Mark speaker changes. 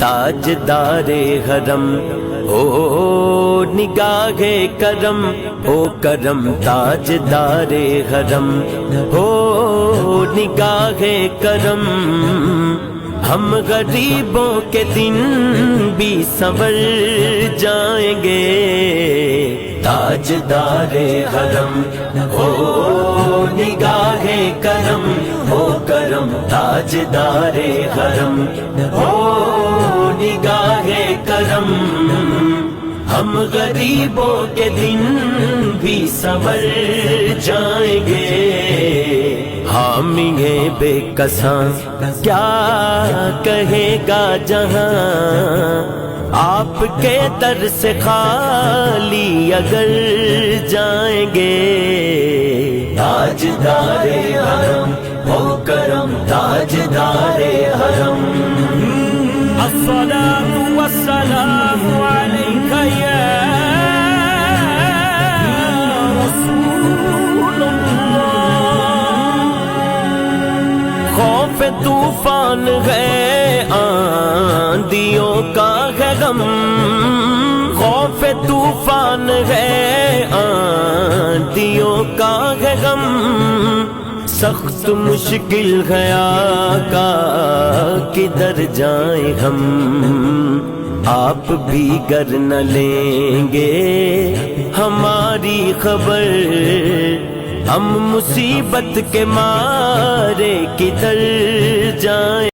Speaker 1: تاجدار حرم ہو نگاہ کرم ہو کرم، تاجدار حرم ہو نگاہ کرم، ہم غریبوں کے دن بھی سنور جائیں گے۔ تاجدار حرم ہو نگاہ کرم ہو کرم، تاجدار حرم ہو نگاہ کرم، ہم غریبوں کے دن بھی سنور جائیں گے۔ حامی ہے بے کساں کیا کہے گا جہاں، آپ کے در سے خالی اگر جائیں گے۔ تاجدار حرم ہو کرم، تاجدار حرم، الصلاة والسلام عليك يا رسول الله۔ خوف طوفان ہے آندھیوں کا ہے غم، خوف طوفان ہے آندھیوں کا ہے غم، سخت مشکل ہے آقا کدھر جائیں ہم، آپ بھی گر نہ لیں گے ہماری خبر، ہم مصیبت کے مارے کدھر جائیں۔